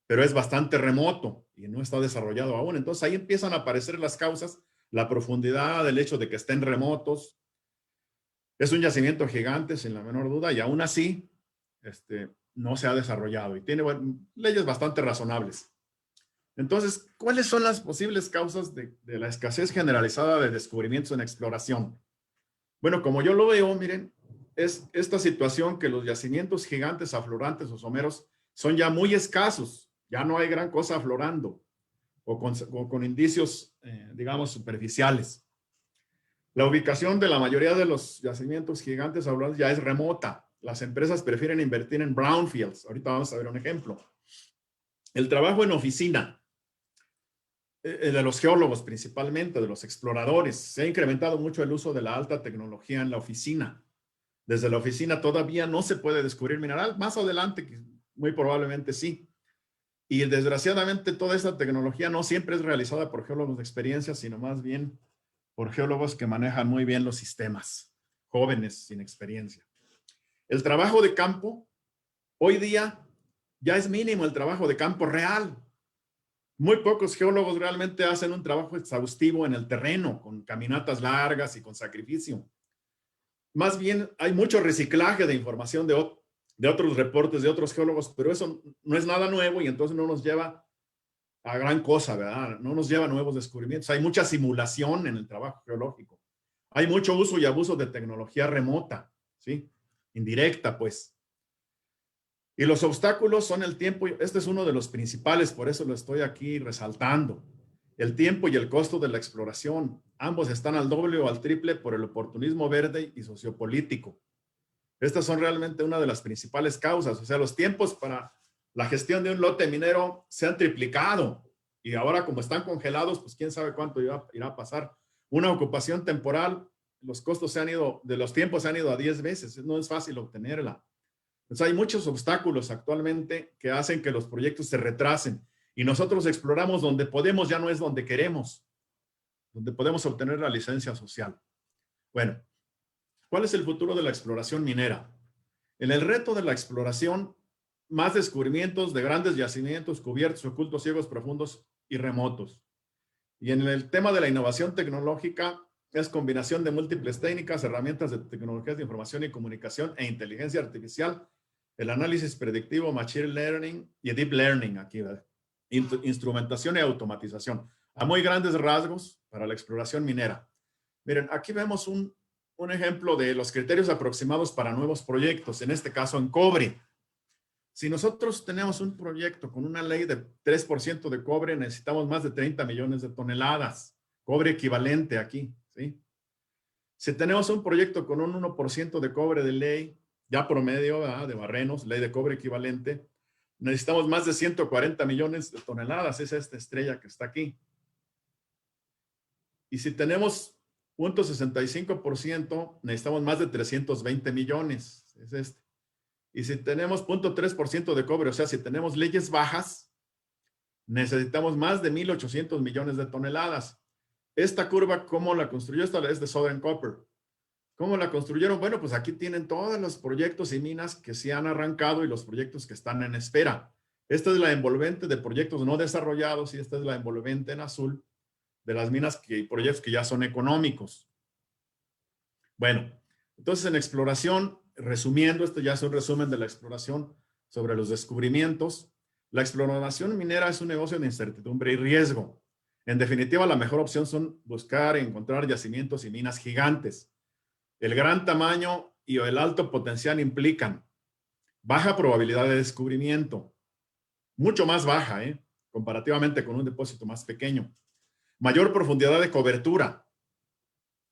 pero es bastante remoto y no está desarrollado aún. Entonces ahí empiezan a aparecer las causas, la profundidad, el hecho de que estén remotos. Es un yacimiento gigante, sin la menor duda, y aún así no se ha desarrollado y tiene leyes bastante razonables. Entonces, ¿cuáles son las posibles causas de la escasez generalizada de descubrimientos en exploración? Bueno, como yo lo veo, miren, es esta situación que los yacimientos gigantes aflorantes o someros son ya muy escasos, ya no hay gran cosa aflorando o con indicios, digamos, superficiales. La ubicación de la mayoría de los yacimientos gigantes aflorantes ya es remota. Las empresas prefieren invertir en brownfields. Ahorita vamos a ver un ejemplo. El trabajo en oficina, de los geólogos principalmente, de los exploradores. Se ha incrementado mucho el uso de la alta tecnología en la oficina. Desde la oficina todavía no se puede descubrir mineral. Más adelante, muy probablemente sí. Y desgraciadamente toda esta tecnología no siempre es realizada por geólogos de experiencia, sino más bien por geólogos que manejan muy bien los sistemas, jóvenes sin experiencia. El trabajo de campo, hoy día ya es mínimo el trabajo de campo real. Muy pocos geólogos realmente hacen un trabajo exhaustivo en el terreno, con caminatas largas y con sacrificio. Más bien hay mucho reciclaje de información de otros reportes de otros geólogos, pero eso no es nada nuevo y entonces no nos lleva a gran cosa, ¿verdad? No nos lleva a nuevos descubrimientos. Hay mucha simulación en el trabajo geológico. Hay mucho uso y abuso de tecnología remota, ¿sí? Indirecta, pues. Y los obstáculos son el tiempo. Este es uno de los principales, por eso lo estoy aquí resaltando. El tiempo y el costo de la exploración. Ambos están al doble o al triple por el oportunismo verde y sociopolítico. Estas son realmente una de las principales causas. O sea, los tiempos para La gestión de un lote minero se han triplicado y ahora como están congelados, pues quién sabe cuánto irá a pasar. Una ocupación temporal, los costos se han ido, de los tiempos se han ido a 10 veces, no es fácil obtenerla. Entonces hay muchos obstáculos actualmente que hacen que los proyectos se retrasen y nosotros exploramos donde podemos, ya no es donde queremos, donde podemos obtener la licencia social. Bueno, ¿cuál es el futuro de la exploración minera? En el reto de la exploración, más descubrimientos de grandes yacimientos cubiertos, ocultos, ciegos, profundos y remotos. Y en el tema de la innovación tecnológica, es combinación de múltiples técnicas, herramientas de tecnologías de información y comunicación e inteligencia artificial, el análisis predictivo, machine learning y deep learning, aquí, ¿verdad? Instrumentación y automatización. A muy grandes rasgos para la exploración minera. Miren, aquí vemos un ejemplo de los criterios aproximados para nuevos proyectos, en este caso en cobre. Si nosotros tenemos un proyecto con una ley de 3% de cobre, necesitamos más de 30 millones de toneladas. Cobre equivalente aquí, ¿sí? Si tenemos un proyecto con un 1% de cobre de ley, ya promedio, ¿verdad?, de Barrenos, ley de cobre equivalente, necesitamos más de 140 millones de toneladas. Es esta estrella que está aquí. Y si tenemos 0.65%, necesitamos más de 320 millones. Es este. Y si tenemos 0.3% de cobre, o sea, si tenemos leyes bajas, necesitamos más de 1.800 millones de toneladas. Esta curva, ¿cómo la construyó? Esta es de Southern Copper. ¿Cómo la construyeron? Bueno, pues aquí tienen todos los proyectos y minas que se han arrancado y los proyectos que están en espera. Esta es la envolvente de proyectos no desarrollados y esta es la envolvente en azul de las minas y proyectos que ya son económicos. Bueno, entonces en exploración, resumiendo, esto ya es un resumen de la exploración sobre los descubrimientos. La exploración minera es un negocio de incertidumbre y riesgo. En definitiva, la mejor opción son buscar y encontrar yacimientos y minas gigantes. El gran tamaño y el alto potencial implican baja probabilidad de descubrimiento, mucho más baja, comparativamente con un depósito más pequeño. Mayor profundidad de cobertura,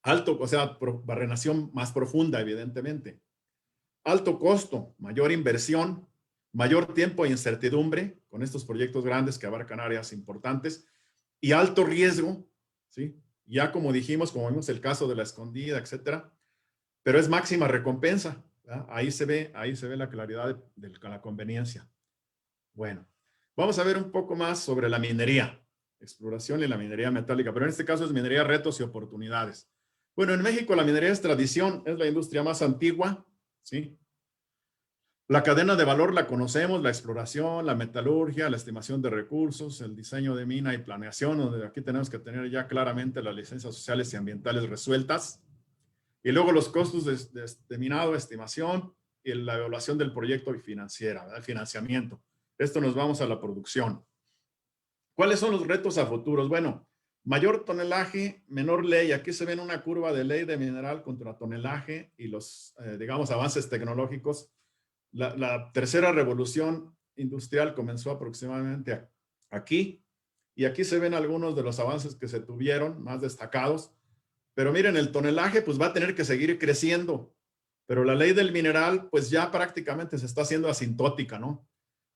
alto, o sea, barrenación más profunda, evidentemente. Alto costo, mayor inversión, mayor tiempo e incertidumbre con estos proyectos grandes que abarcan áreas importantes y alto riesgo, ¿sí? Ya como dijimos, como vimos el caso de la Escondida, etcétera, pero es máxima recompensa, ¿verdad? Ahí se ve la claridad de la conveniencia. Bueno, vamos a ver un poco más sobre la minería, exploración y la minería metálica, pero en este caso es minería, retos y oportunidades. Bueno, en México la minería es tradición, es la industria más antigua, ¿sí? La cadena de valor la conocemos, la exploración, la metalurgia, la estimación de recursos, el diseño de mina y planeación, donde aquí tenemos que tener ya claramente las licencias sociales y ambientales resueltas. Y luego los costos de minado, estimación y la evaluación del proyecto y financiera, ¿verdad? Financiamiento. Esto nos vamos a la producción. ¿Cuáles son los retos a futuros? Bueno, mayor tonelaje, menor ley. Aquí se ven una curva de ley de mineral contra tonelaje y los, digamos, avances tecnológicos. La tercera revolución industrial comenzó aproximadamente aquí. Y aquí se ven algunos de los avances que se tuvieron, más destacados. Pero miren, el tonelaje pues va a tener que seguir creciendo. Pero la ley del mineral pues ya prácticamente se está haciendo asintótica, ¿no?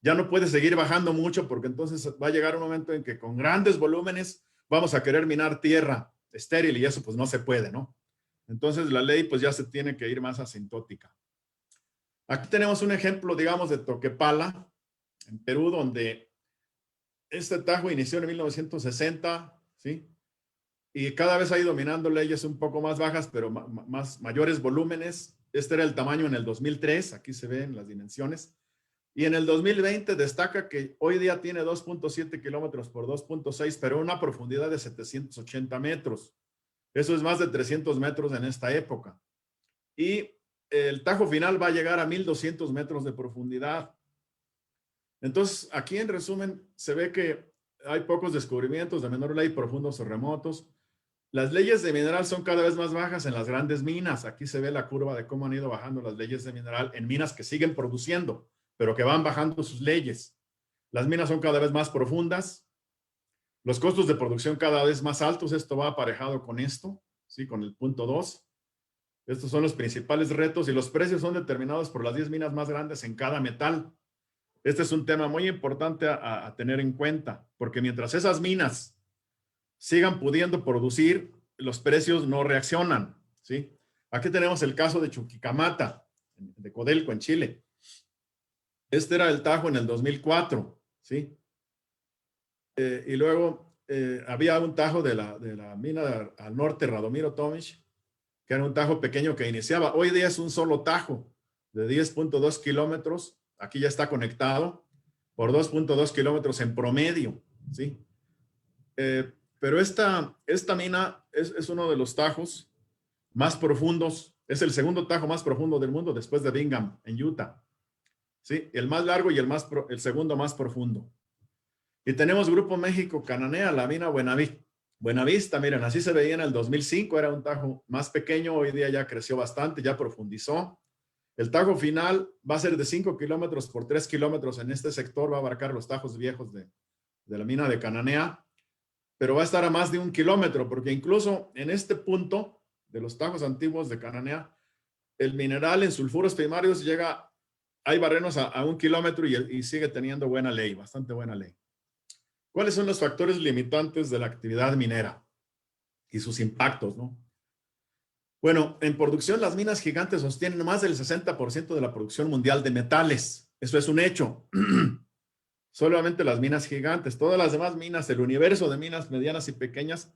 Ya no puede seguir bajando mucho porque entonces va a llegar un momento en que con grandes volúmenes vamos a querer minar tierra estéril y eso pues no se puede, ¿no? Entonces la ley pues ya se tiene que ir más asintótica. Aquí tenemos un ejemplo, digamos, de Toquepala, en Perú, donde este tajo inició en 1960, ¿sí? Y cada vez ha ido minando leyes un poco más bajas, pero mayores volúmenes. Este era el tamaño en el 2003, aquí se ven las dimensiones. Y en el 2020 destaca que hoy día tiene 2.7 kilómetros por 2.6, pero una profundidad de 780 metros. Eso es más de 300 metros en esta época. Y el tajo final va a llegar a 1.200 metros de profundidad. Entonces, aquí en resumen, se ve que hay pocos descubrimientos de menor ley, profundos o remotos. Las leyes de mineral son cada vez más bajas en las grandes minas. Aquí se ve la curva de cómo han ido bajando las leyes de mineral en minas que siguen produciendo, pero que van bajando sus leyes. Las minas son cada vez más profundas. Los costos de producción cada vez más altos. Esto va aparejado con esto, ¿sí? Con el punto 2. Estos son los principales retos y los precios son determinados por las 10 minas más grandes en cada metal. Este es un tema muy importante a tener en cuenta, porque mientras esas minas sigan pudiendo producir, los precios no reaccionan, ¿sí? Aquí tenemos el caso de Chuquicamata, de Codelco, en Chile. Este era el Tajo en el 2004, ¿sí? Y luego había un Tajo de la mina al norte, Radomiro Tomic, que era un Tajo pequeño que iniciaba. Hoy día es un solo Tajo de 10.2 kilómetros. Aquí ya está conectado por 2.2 kilómetros en promedio, ¿sí? Pero esta mina es uno de los tajos más profundos, es el segundo tajo más profundo del mundo después de Bingham en Utah, ¿sí? El más largo y el segundo más profundo. Y tenemos Grupo México Cananea, la mina Buenavista, miren, así se veía en el 2005, era un tajo más pequeño, hoy día ya creció bastante, ya profundizó. El tajo final va a ser de 5 kilómetros por 3 kilómetros en este sector, va a abarcar los tajos viejos de la mina de Cananea, pero va a estar a más de 1 kilómetro, porque incluso en este punto de los tajos antiguos de Cananea, el mineral en sulfuros primarios llega, hay barrenos a 1 kilómetro y sigue teniendo buena ley, bastante buena ley. ¿Cuáles son los factores limitantes de la actividad minera y sus impactos, no? Bueno, en producción las minas gigantes sostienen más del 60% de la producción mundial de metales. Eso es un hecho. Solamente las minas gigantes. Todas las demás minas, el universo de minas medianas y pequeñas,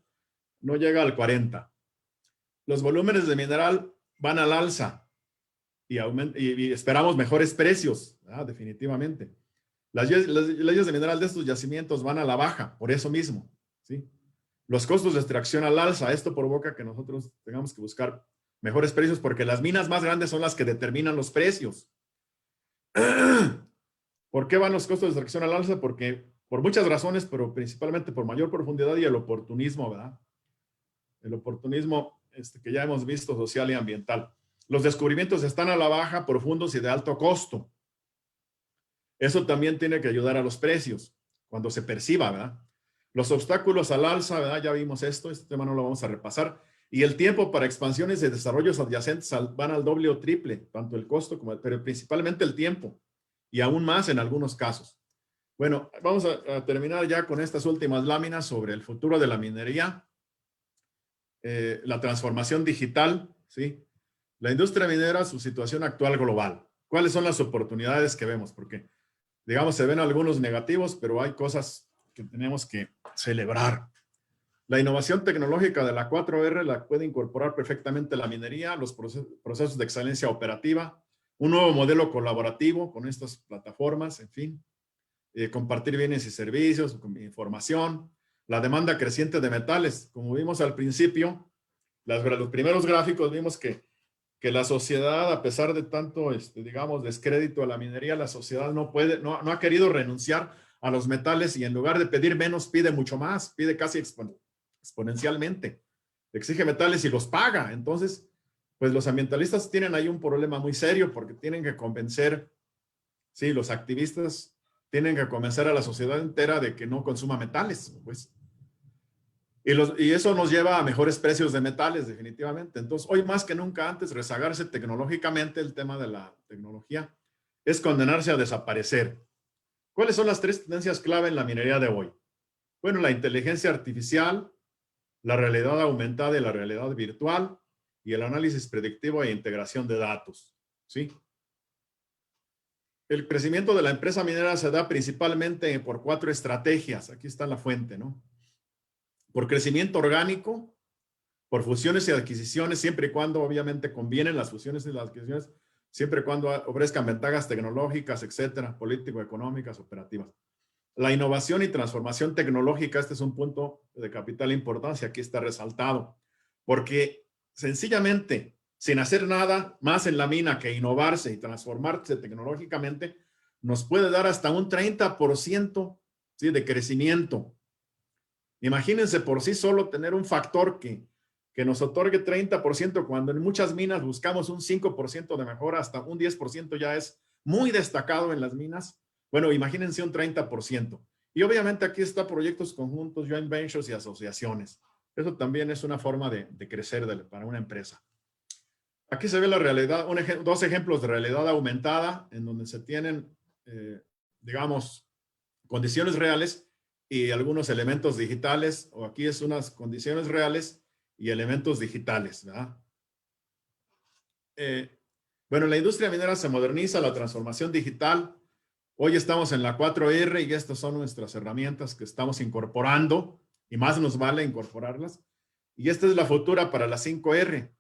no llega al 40%. Los volúmenes de mineral van al alza y esperamos mejores precios, definitivamente. Las leyes de mineral de estos yacimientos van a la baja, por eso mismo, ¿sí? Los costos de extracción al alza, esto provoca que nosotros tengamos que buscar mejores precios porque las minas más grandes son las que determinan los precios. ¿Por qué van los costos de extracción al alza? Porque por muchas razones, pero principalmente por mayor profundidad y el oportunismo, ¿verdad? El oportunismo que ya hemos visto social y ambiental. Los descubrimientos están a la baja, profundos y de alto costo. Eso también tiene que ayudar a los precios, cuando se perciba, ¿verdad? Los obstáculos al alza, ¿verdad? Ya vimos esto, este tema no lo vamos a repasar. Y el tiempo para expansiones de desarrollos adyacentes van al doble o triple, tanto el costo como pero principalmente el tiempo, y aún más en algunos casos. Bueno, vamos a terminar ya con estas últimas láminas sobre el futuro de la minería, la transformación digital, ¿sí? La industria minera, su situación actual global. ¿Cuáles son las oportunidades que vemos? Porque, digamos, se ven algunos negativos, pero hay cosas que tenemos que celebrar. La innovación tecnológica de la 4R la puede incorporar perfectamente la minería, los procesos de excelencia operativa, un nuevo modelo colaborativo con estas plataformas, en fin, compartir bienes y servicios, información, la demanda creciente de metales. Como vimos al principio, los primeros gráficos vimos que la sociedad, a pesar de tanto, digamos, descrédito a la minería, la sociedad no ha querido renunciar a los metales y en lugar de pedir menos, pide mucho más, pide casi exponencialmente. Exige metales y los paga. Entonces, pues los ambientalistas tienen ahí un problema muy serio porque tienen que convencer, sí, los activistas tienen que convencer a la sociedad entera de que no consuma metales, pues. Y eso nos lleva a mejores precios de metales, definitivamente. Entonces, hoy más que nunca antes, rezagarse tecnológicamente, el tema de la tecnología, es condenarse a desaparecer. ¿Cuáles son las 3 tendencias clave en la minería de hoy? Bueno, la inteligencia artificial, la realidad aumentada y la realidad virtual, y el análisis predictivo e integración de datos, ¿sí? El crecimiento de la empresa minera se da principalmente por 4 estrategias. Aquí está la fuente, ¿no? Por crecimiento orgánico, por fusiones y adquisiciones, siempre y cuando obviamente convienen las fusiones y las adquisiciones, siempre y cuando ofrezcan ventajas tecnológicas, etcétera, político-económicas, operativas. La innovación y transformación tecnológica, este es un punto de capital importancia, aquí está resaltado, porque sencillamente, sin hacer nada más en la mina que innovarse y transformarse tecnológicamente, nos puede dar hasta un 30%, ¿sí?, de crecimiento. Imagínense por sí solo tener un factor que nos otorgue 30% cuando en muchas minas buscamos un 5% de mejora, hasta un 10% ya es muy destacado en las minas. Bueno, imagínense un 30%. Y obviamente aquí está proyectos conjuntos, joint ventures y asociaciones. Eso también es una forma de crecer para una empresa. Aquí se ve la realidad, 2 ejemplos de realidad aumentada en donde se tienen digamos, condiciones reales y algunos elementos digitales, o aquí es unas condiciones reales y elementos digitales, ¿verdad? Bueno, la industria minera se moderniza, la transformación digital. Hoy estamos en la 4R y estas son nuestras herramientas que estamos incorporando y más nos vale incorporarlas. Y esta es la futura para la 5R.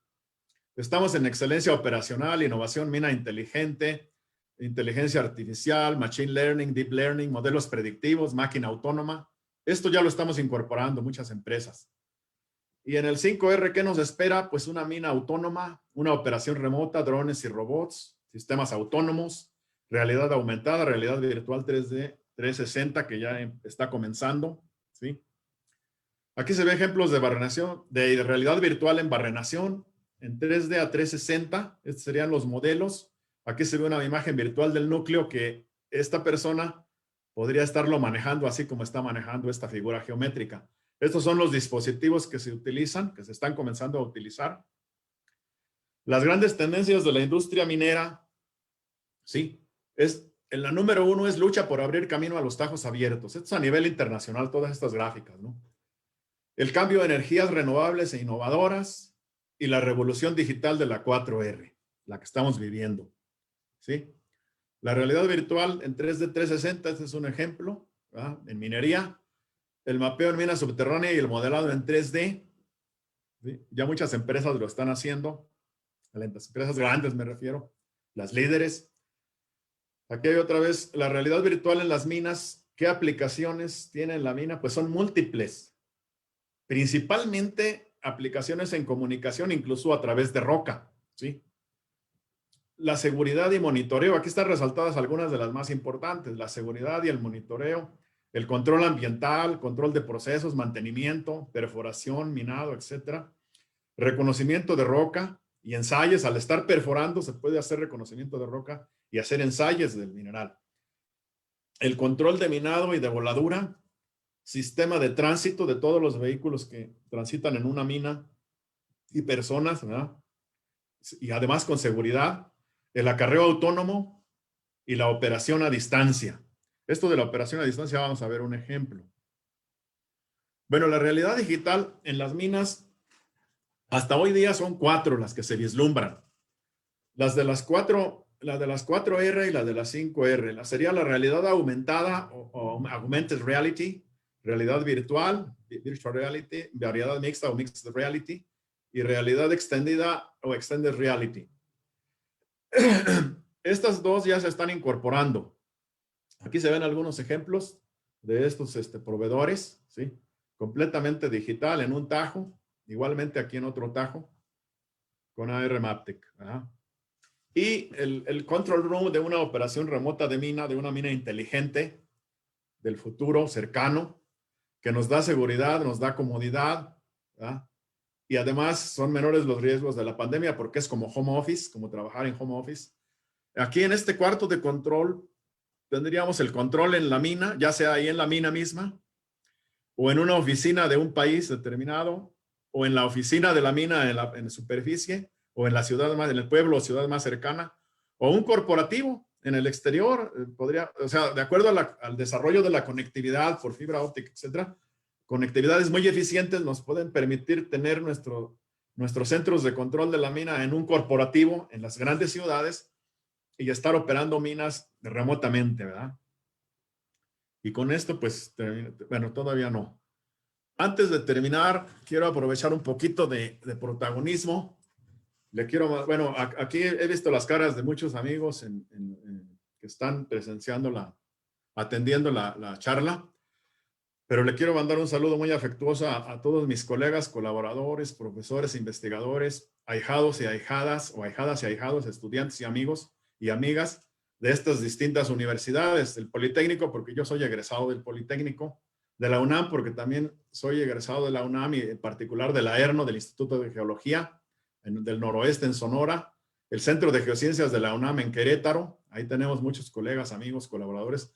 Estamos en excelencia operacional, innovación, mina inteligente, inteligencia artificial, machine learning, deep learning, modelos predictivos, máquina autónoma. Esto ya lo estamos incorporando muchas empresas. Y en el 5R, ¿qué nos espera? Pues una mina autónoma, una operación remota, drones y robots, sistemas autónomos, realidad aumentada, realidad virtual 3D, 360, que ya está comenzando, ¿sí? Aquí se ve ejemplos de barrenación, de realidad virtual en barrenación, en 3D a 360, estos serían los modelos. Aquí se ve una imagen virtual del núcleo que esta persona podría estarlo manejando así como está manejando esta figura geométrica. Estos son los dispositivos que se utilizan, que se están comenzando a utilizar. Las grandes tendencias de la industria minera, sí, en la número 1 es lucha por abrir camino a los tajos abiertos. Esto es a nivel internacional, todas estas gráficas, ¿no? El cambio de energías renovables e innovadoras y la revolución digital de la 4R, la que estamos viviendo, ¿sí? La realidad virtual en 3D 360, este es un ejemplo, ¿verdad? En minería, el mapeo en mina subterránea y el modelado en 3D, ¿sí? Ya muchas empresas lo están haciendo, las empresas grandes me refiero, las líderes. Aquí hay otra vez la realidad virtual en las minas. ¿Qué aplicaciones tiene la mina? Pues son múltiples. Principalmente aplicaciones en comunicación, incluso a través de roca, ¿sí? La seguridad y monitoreo. Aquí están resaltadas algunas de las más importantes. La seguridad y el monitoreo, el control ambiental, control de procesos, mantenimiento, perforación, minado, etcétera. Reconocimiento de roca y ensayos. Al estar perforando se puede hacer reconocimiento de roca y hacer ensayos del mineral. El control de minado y de voladura, sistema de tránsito de todos los vehículos que transitan en una mina y personas, ¿verdad? Y además con seguridad, el acarreo autónomo y la operación a distancia. Esto de la operación a distancia vamos a ver un ejemplo. Bueno, la realidad digital en las minas hasta hoy día son 4 las que se vislumbran. Las de las 4R y las de las 5R. Sería la realidad aumentada o augmented reality, realidad virtual, virtual reality, realidad mixta o mixed reality, y realidad extendida o extended reality. Estas dos ya se están incorporando. Aquí se ven algunos ejemplos de estos proveedores, ¿sí? Completamente digital en un tajo, igualmente aquí en otro tajo, con AR Maptec. Y el control room de una operación remota de mina, de una mina inteligente del futuro cercano, que nos da seguridad, nos da comodidad, ¿verdad? Y además son menores los riesgos de la pandemia porque es como home office, como trabajar en home office. Aquí en este cuarto de control tendríamos el control en la mina, ya sea ahí en la mina misma, o en una oficina de un país determinado, o en la oficina de la mina en superficie, o en la ciudad más, en el pueblo o ciudad más cercana, o un corporativo en el exterior, podría, o sea, de acuerdo al desarrollo de la conectividad por fibra óptica, etcétera, conectividades muy eficientes nos pueden permitir tener nuestros centros de control de la mina en un corporativo en las grandes ciudades y estar operando minas remotamente, ¿verdad? Y con esto, pues, bueno, todavía no. Antes de terminar, quiero aprovechar un poquito de protagonismo. Bueno, aquí he visto las caras de muchos amigos que están atendiendo la charla, pero le quiero mandar un saludo muy afectuoso a todos mis colegas, colaboradores, profesores, investigadores, ahijados y ahijadas, o ahijadas y ahijados, estudiantes y amigos y amigas de estas distintas universidades, del Politécnico, porque yo soy egresado del Politécnico, de la UNAM, porque también soy egresado de la UNAM y en particular de la ERNO, del Instituto de Geología, del Noroeste en Sonora, el Centro de Geociencias de la UNAM en Querétaro, ahí tenemos muchos colegas, amigos, colaboradores.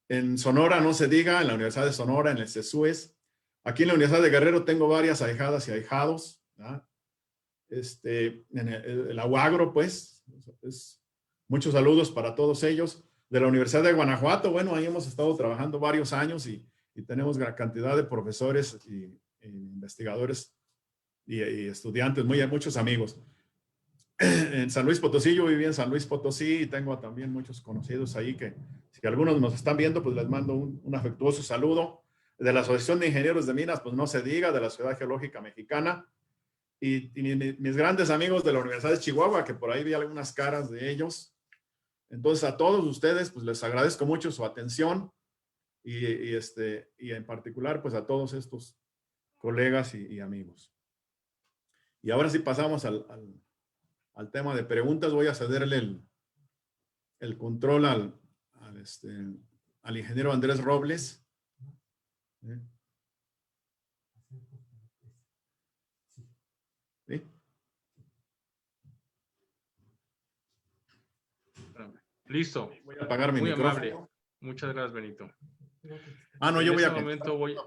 En Sonora, no se diga, en la Universidad de Sonora, en el CESUES. Aquí en la Universidad de Guerrero tengo varias ahijadas y ahijados, ¿verdad? En el Aguagro, pues, muchos saludos para todos ellos. de la Universidad de Guanajuato. Bueno, ahí hemos estado trabajando varios años y tenemos gran cantidad de profesores y investigadores y estudiantes, muchos amigos. En San Luis Potosí, yo viví en San Luis Potosí y tengo también muchos conocidos ahí que si algunos nos están viendo, pues les mando un afectuoso saludo. De la Asociación de Ingenieros de Minas, pues no se diga, de la Ciudad Geológica Mexicana y mis grandes amigos de la Universidad de Chihuahua, que por ahí vi algunas caras de ellos. Entonces a todos ustedes, pues les agradezco mucho su atención y en particular, pues a todos estos colegas y amigos. Y ahora sí pasamos al tema de preguntas. Voy a cederle el control al ingeniero Andrés Robles. ¿Sí? Listo. Voy a apagar mi Muy micrófono. amable. Muchas gracias, Benito. No, yo En voy este a momento